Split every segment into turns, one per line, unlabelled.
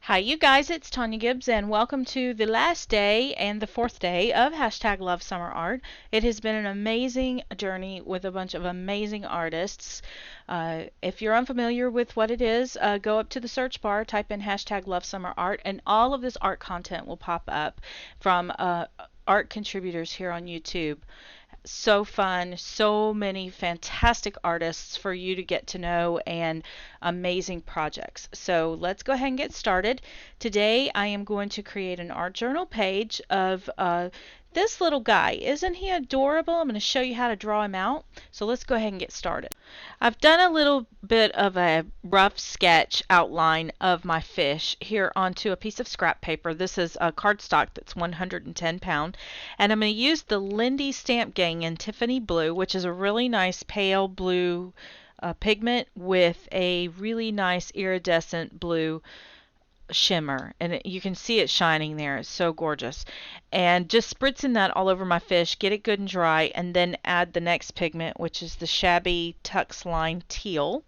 Hi, you guys, it's Tonya Gibbs, and welcome to the last day and the fourth day of hashtag Love Summer Art. It has been an amazing journey with a bunch of amazing artists. If you're unfamiliar with what it is, go up to the search bar, type in hashtag Love Summer Art, and all of this art content will pop up from art contributors here on YouTube. So fun, so many fantastic artists for you to get to know and amazing projects. So let's go ahead and get started. Today I am going to create an art journal page of this little guy. Isn't he adorable? I'm going to show you how to draw him out. So let's go ahead and get started. I've done a little bit of a rough sketch outline of my fish here onto a piece of scrap paper. This is a cardstock that's 110 pound, and I'm going to use the Lindy Stamp Gang in Tiffany Blue, which is a really nice pale blue pigment with a really nice iridescent blue shimmer, and you can see it shining there. It's so gorgeous. And just spritzing that all over my fish, get it good and dry, and then add the next pigment, which is the Shabby Tux Line Teal.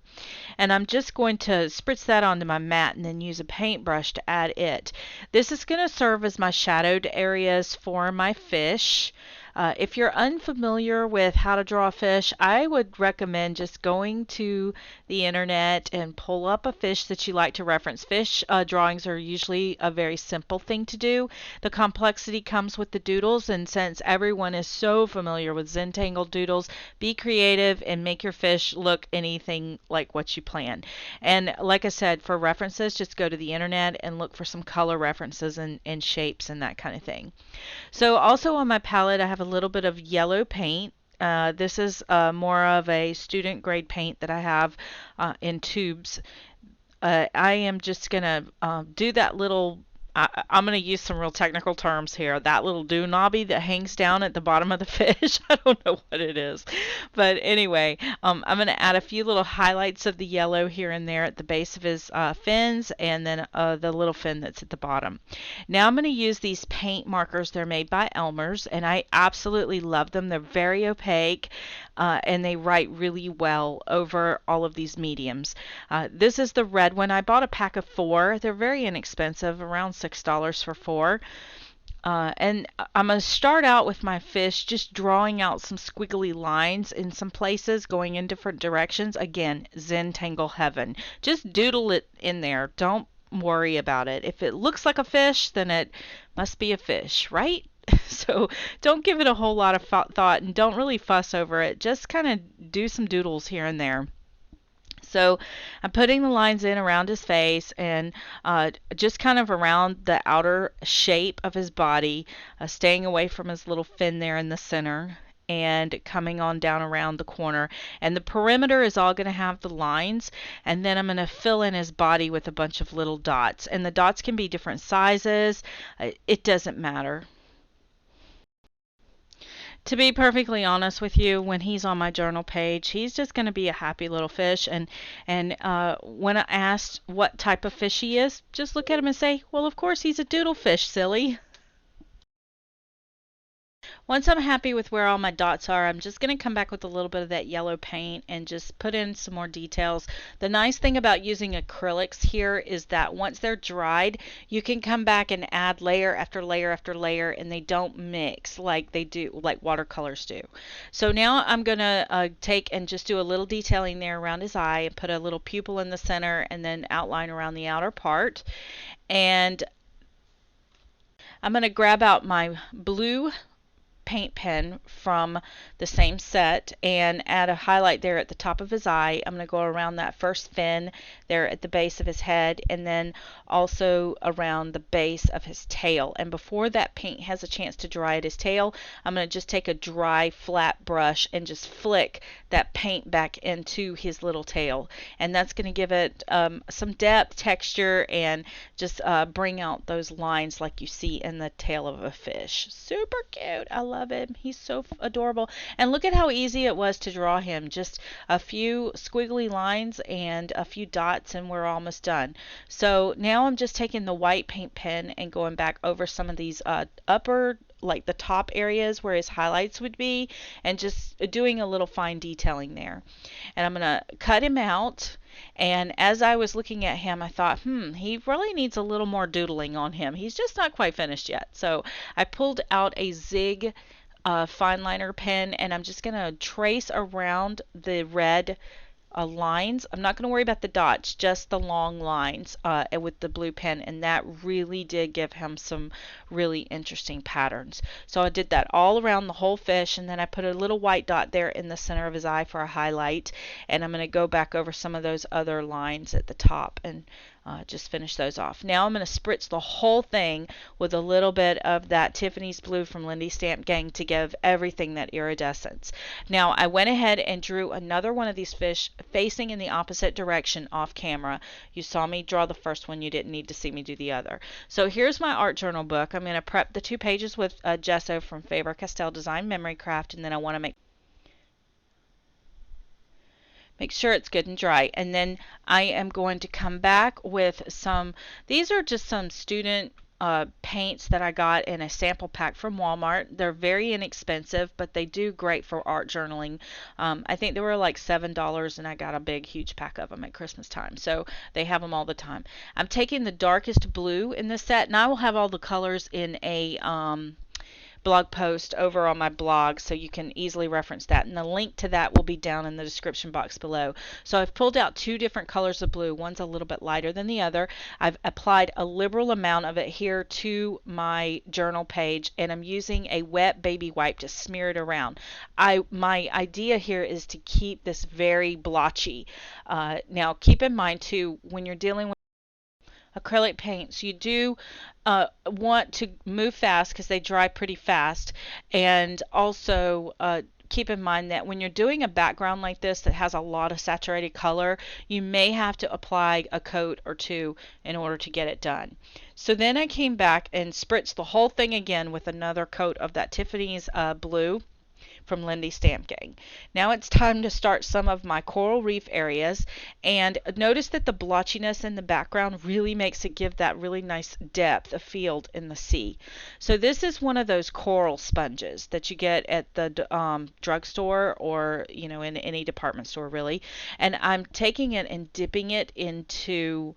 And I'm just going to spritz that onto my mat and then use a paintbrush to add it. This is going to serve as my shadowed areas for my fish. If you're unfamiliar with how to draw a fish, I would recommend just going to the internet and pull up a fish that you like to reference. Fish drawings are usually a very simple thing to do. The complexity comes with the doodles, and since everyone is so familiar with Zentangle doodles, be creative and make your fish look anything like what you plan. And like I said, for references, just go to the internet and look for some color references and shapes and that kind of thing. So also on my palette, I have a little bit of yellow paint. This is more of a student grade paint that I have in tubes. I am just going to do that little, I'm going to use some real technical terms here. That little knobby that hangs down at the bottom of the fish. I don't know what it is. But anyway, I'm going to add a few little highlights of the yellow here and there at the base of his fins, and then the little fin that's at the bottom. Now I'm going to use these paint markers. They're made by Elmer's, and I absolutely love them. They're very opaque, and they write really well over all of these mediums. This is the red one. I bought a pack of 4. They're very inexpensive, around $6 for 4. And I'm going to start out with my fish just drawing out some squiggly lines in some places going in different directions. Again, Zentangle heaven. Just doodle it in there. Don't worry about it. If it looks like a fish, then it must be a fish, right? So don't give it a whole lot of thought and don't really fuss over it. Just kind of do some doodles here and there. So I'm putting the lines in around his face and just kind of around the outer shape of his body, staying away from his little fin there in the center and coming on down around the corner. And the perimeter is all going to have the lines, and then I'm going to fill in his body with a bunch of little dots. And the dots can be different sizes. It doesn't matter. To be perfectly honest with you, when he's on my journal page, he's just going to be a happy little fish. And when I asked what type of fish he is, just look at him and say, well, of course he's a doodle fish, silly. Once I'm happy with where all my dots are, I'm just going to come back with a little bit of that yellow paint and just put in some more details. The nice thing about using acrylics here is that once they're dried, you can come back and add layer after layer after layer, and they don't mix like they do, like watercolors do. So now I'm going to take and just do a little detailing there around his eye and put a little pupil in the center and then outline around the outer part. And I'm going to grab out my blue paint pen from the same set and add a highlight there at the top of his eye. I'm going to go around that first fin there at the base of his head, and then also around the base of his tail. And before that paint has a chance to dry at his tail, I'm going to just take a dry flat brush and just flick that paint back into his little tail, and that's going to give it some depth, texture, and just bring out those lines like you see in the tail of a fish. Super cute. I love him. He's so adorable. And look at how easy it was to draw him. Just a few squiggly lines and a few dots and we're almost done. So now I'm just taking the white paint pen and going back over some of these upper, like the top areas where his highlights would be, and just doing a little fine detailing there. And I'm going to cut him out. And as I was looking at him, I thought, he really needs a little more doodling on him. He's just not quite finished yet. So I pulled out a Zig fine liner pen, and I'm just going to trace around the red lines. I'm not going to worry about the dots, just the long lines with the blue pen, and that really did give him some really interesting patterns. So I did that all around the whole fish, and then I put a little white dot there in the center of his eye for a highlight, and I'm going to go back over some of those other lines at the top and just finish those off. Now I'm going to spritz the whole thing with a little bit of that Tiffany's blue from Lindy Stamp Gang to give everything that iridescence. Now I went ahead and drew another one of these fish facing in the opposite direction off camera. You saw me draw the first one, you didn't need to see me do the other. So here's my art journal book. I'm going to prep the 2 pages with gesso from Faber-Castell Design Memory Craft, and then I want to make sure it's good and dry. And then I am going to come back with these are just some student paints that I got in a sample pack from Walmart. They're very inexpensive, but they do great for art journaling. I think they were like $7, and I got a big, huge pack of them at Christmas time. So they have them all the time. I'm taking the darkest blue in this set, and I will have all the colors in a blog post over on my blog, so you can easily reference that, and the link to that will be down in the description box below. So I've pulled out 2 different colors of blue. One's a little bit lighter than the other. I've applied a liberal amount of it here to my journal page, and I'm using a wet baby wipe to smear it around. My idea here is to keep this very blotchy. Now keep in mind too, when you're dealing with acrylic paints, you do want to move fast because they dry pretty fast, and also keep in mind that when you're doing a background like this that has a lot of saturated color, you may have to apply a coat or 2 in order to get it done. So then I came back and spritzed the whole thing again with another coat of that Tiffany's blue from Lindy Stamp Gang. Now it's time to start some of my coral reef areas, and notice that the blotchiness in the background really makes it give that really nice depth of field in the sea. So this is one of those coral sponges that you get at the drugstore, or in any department store really, and I'm taking it and dipping it into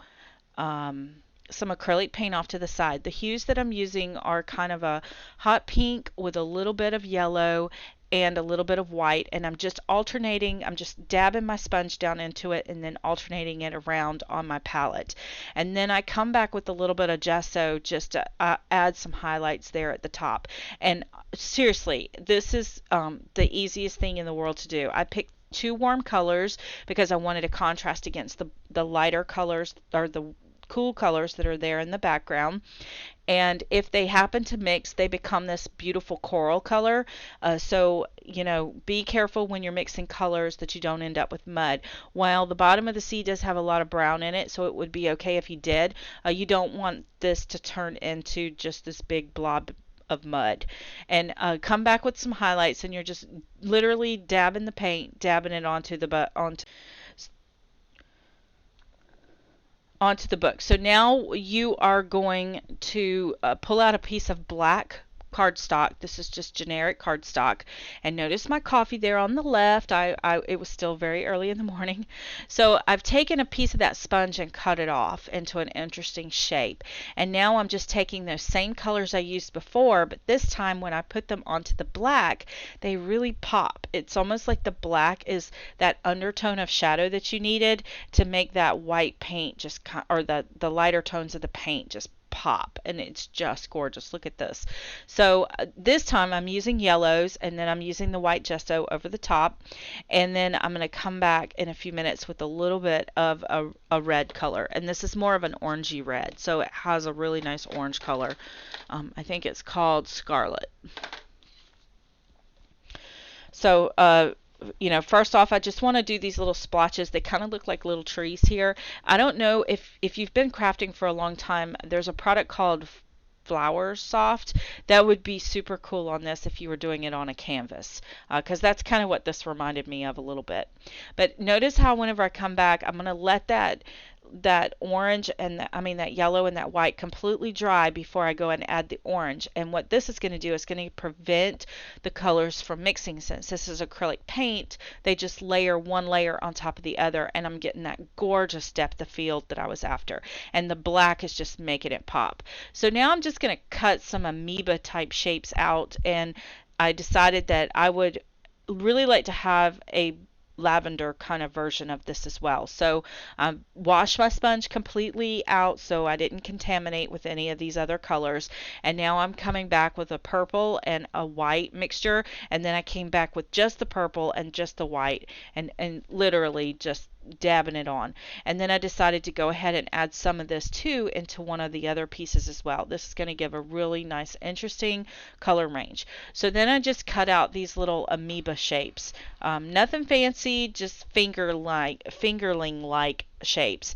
some acrylic paint off to the side. The hues that I'm using are kind of a hot pink with a little bit of yellow and a little bit of white, and I'm just alternating. I'm just dabbing my sponge down into it and then alternating it around on my palette. And then I come back with a little bit of gesso just to add some highlights there at the top. And seriously, this is the easiest thing in the world to do. I picked 2 warm colors because I wanted to contrast against the lighter colors, or the cool colors that are there in the background. And if they happen to mix, they become this beautiful coral color. So be careful when you're mixing colors that you don't end up with mud. While the bottom of the sea does have a lot of brown in it, so it would be okay if you did, you don't want this to turn into just this big blob of mud. And come back with some highlights, and you're just literally dabbing the paint, dabbing it onto the book. So now you are going to pull out a piece of black cardstock. This is just generic cardstock, and notice my coffee there on the left. It was still very early in the morning, so I've taken a piece of that sponge and cut it off into an interesting shape, and now I'm just taking those same colors I used before, but this time when I put them onto the black, they really pop. It's almost like the black is that undertone of shadow that you needed to make that white paint just, or the lighter tones of the paint just pop, and it's just gorgeous. Look at this. So this time I'm using yellows, and then I'm using the white gesso over the top, and then I'm going to come back in a few minutes with a little bit of a red color, and this is more of an orangey red, so it has a really nice orange color. I think it's called Scarlet. So first off, I just want to do these little splotches. They kind of look like little trees here. I don't know if you've been crafting for a long time. There's a product called Flower Soft that would be super cool on this if you were doing it on a canvas, because that's kind of what this reminded me of a little bit. But notice how whenever I come back, I'm going to let that that orange and that yellow and that white completely dry before I go and add the orange. And what this is going to do is going to prevent the colors from mixing. Since this is acrylic paint, they just layer one layer on top of the other, and I'm getting that gorgeous depth of field that I was after. And the black is just making it pop. So now I'm just going to cut some amoeba type shapes out, and I decided that I would really like to have a lavender kind of version of this as well. So washed my sponge completely out so I didn't contaminate with any of these other colors. And now I'm coming back with a purple and a white mixture, and then I came back with just the purple and just the white, and literally just dabbing it on. And then I decided to go ahead and add some of this too into one of the other pieces as well. This is going to give a really nice, interesting color range. So then I just cut out these little amoeba shapes. Nothing fancy, just fingerling-like shapes.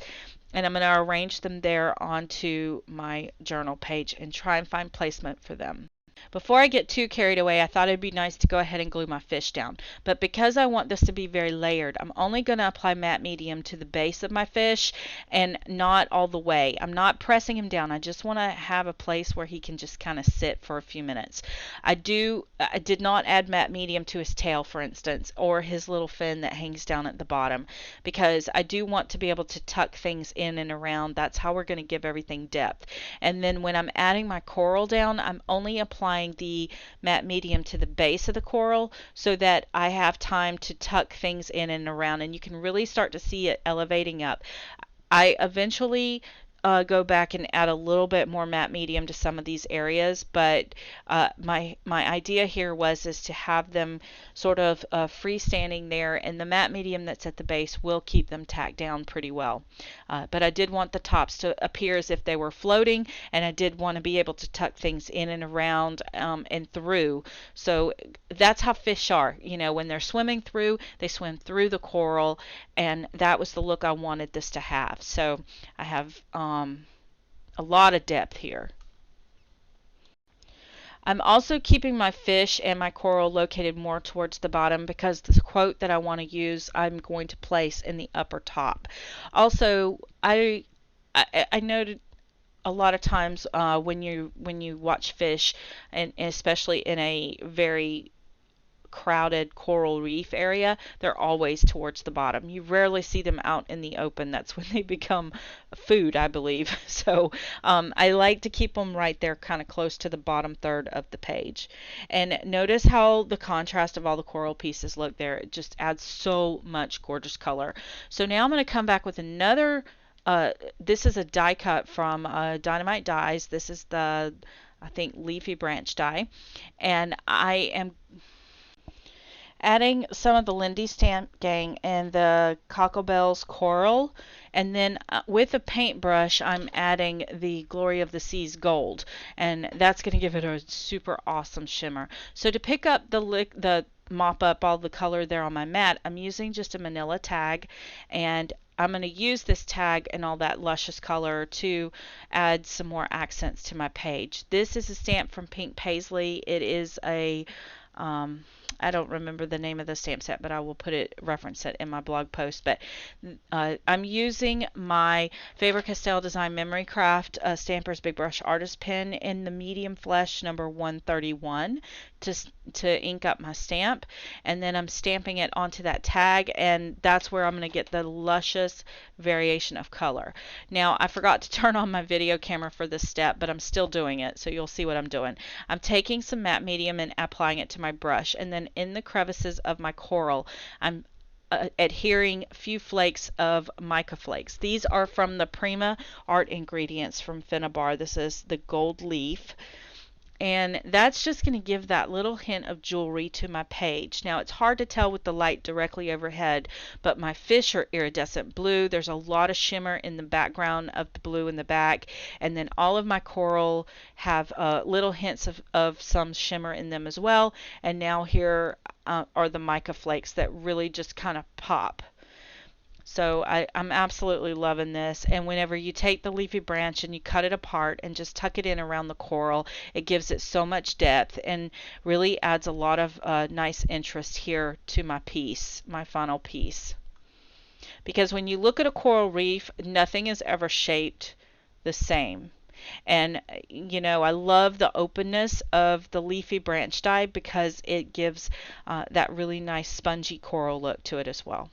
And I'm going to arrange them there onto my journal page and try and find placement for them. Before I get too carried away, I thought it'd be nice to go ahead and glue my fish down. But because I want this to be very layered, I'm only going to apply matte medium to the base of my fish and not all the way. I'm not pressing him down. I just want to have a place where he can just kind of sit for a few minutes. I did not add matte medium to his tail, for instance, or his little fin that hangs down at the bottom, because I do want to be able to tuck things in and around. That's how we're going to give everything depth. And then when I'm adding my coral down, I'm only applying the matte medium to the base of the coral so that I have time to tuck things in and around, and you can really start to see it elevating up. I eventually go back and add a little bit more matte medium to some of these areas, but my idea here is to have them sort of freestanding there, and the matte medium that's at the base will keep them tacked down pretty well. But I did want the tops to appear as if they were floating, and I did want to be able to tuck things in and around and through. So that's how fish are. You know, when they're swimming through, they swim through the coral, and that was the look I wanted this to have. So I have a lot of depth here. I'm also keeping my fish and my coral located more towards the bottom because the quote that I want to use I'm going to place in the upper top. Also, I noted a lot of times when you watch fish, and especially in a very crowded coral reef area, they're always towards the bottom. You rarely see them out in the open. That's when they become food, I believe. So I like to keep them right there kind of close to the bottom third of the page. And notice how the contrast of all the coral pieces look there. It just adds so much gorgeous color. So now I'm going to come back with another this is a die cut from Dynamite Dies. This is the, I think, leafy branch die, and I am adding some of the Lindy Stamp Gang and the Cockabells Coral, and then with a paintbrush I'm adding the Glory of the Seas Gold, and that's going to give it a super awesome shimmer. So to pick up the mop up all the color there on my mat, I'm using just a manila tag, and I'm going to use this tag and all that luscious color to add some more accents to my page. This is a stamp from Pink Paisley. It is a I don't remember the name of the stamp set, but I will reference it in my blog post. But I'm using my Faber-Castell Design Memory Craft Stampers Big Brush Artist Pen in the medium flesh number 131 to ink up my stamp, and then I'm stamping it onto that tag, and that's where I'm going to get the luscious variation of color. Now, I forgot to turn on my video camera for this step, but I'm still doing it, so you'll see what I'm doing. I'm taking some matte medium and applying it to my brush, and then in the crevices of my coral, I'm adhering a few flakes of Mica Flakes. These are from the Prima Art Ingredients from Finnabar. This is the gold leaf. And that's just going to give that little hint of jewelry to my page. Now, it's hard to tell with the light directly overhead, but my fish are iridescent blue. There's a lot of shimmer in the background of the blue in the back. And then all of my coral have little hints of some shimmer in them as well. And now here are the Mica Flakes that really just kind of pop. So I'm absolutely loving this, and whenever you take the leafy branch and you cut it apart and just tuck it in around the coral, it gives it so much depth and really adds a lot of nice interest here to my piece, my final piece. because when you look at a coral reef, nothing is ever shaped the same. And I love the openness of the leafy branch dye because it gives that really nice spongy coral look to it as well.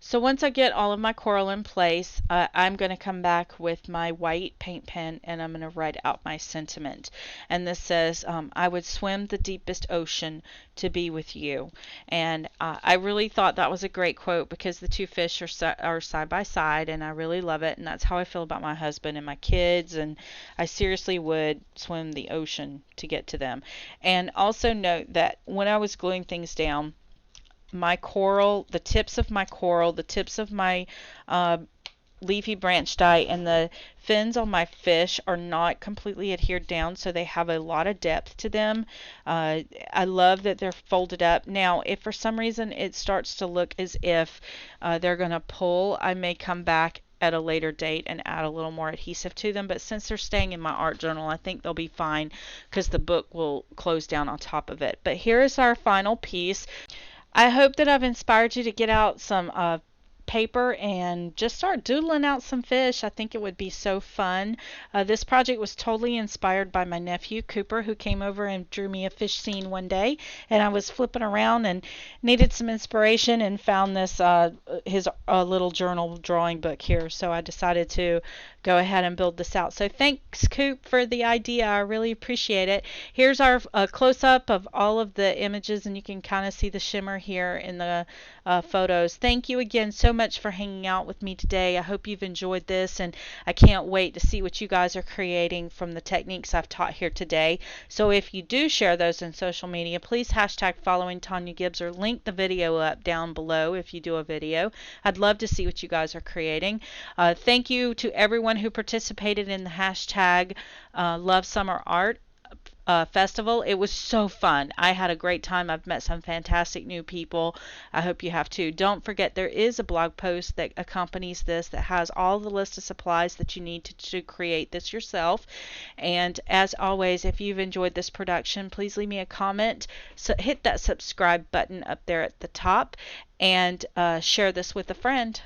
So once I get all of my coral in place, I'm going to come back with my white paint pen and I'm going to write out my sentiment. And this says, I would swim the deepest ocean to be with you. And I really thought that was a great quote because the two fish are side by side and I really love it. And that's how I feel about my husband and my kids. And I seriously would swim the ocean to get to them. And also note that when I was gluing things down, my coral, the tips of my coral, the tips of my leafy branch dye, and the fins on my fish are not completely adhered down, so they have a lot of depth to them. I love that they're folded up. Now, if for some reason it starts to look as if they're going to pull, I may come back at a later date and add a little more adhesive to them, but since they're staying in my art journal, I think they'll be fine because the book will close down on top of it. But here is our final piece. I hope that I've inspired you to get out some paper and just start doodling out some fish. I think it would be so fun. This project was totally inspired by my nephew Cooper, who came over and drew me a fish scene one day, and I was flipping around and needed some inspiration and found this his little journal drawing book here, so I decided to go ahead and build this out. So thanks, Coop, for the idea. I really appreciate it. Here's our close-up of all of the images, and you can kind of see the shimmer here in the photos. Thank you again so much for hanging out with me today. I hope you've enjoyed this, and I can't wait to see what you guys are creating from the techniques I've taught here today. So if you do share those in social media, please hashtag following Tonya Gibbs or link the video up down below if you do a video. I'd love to see what you guys are creating. Thank you to everyone who participated in the hashtag Love Summer Art festival. It was so fun. I had a great time. I've met some fantastic new people. I hope you have too. Don't forget there is a blog post that accompanies this that has all the list of supplies that you need to create this yourself. And as always, if you've enjoyed this production, please leave me a comment. So hit that subscribe button up there at the top and share this with a friend.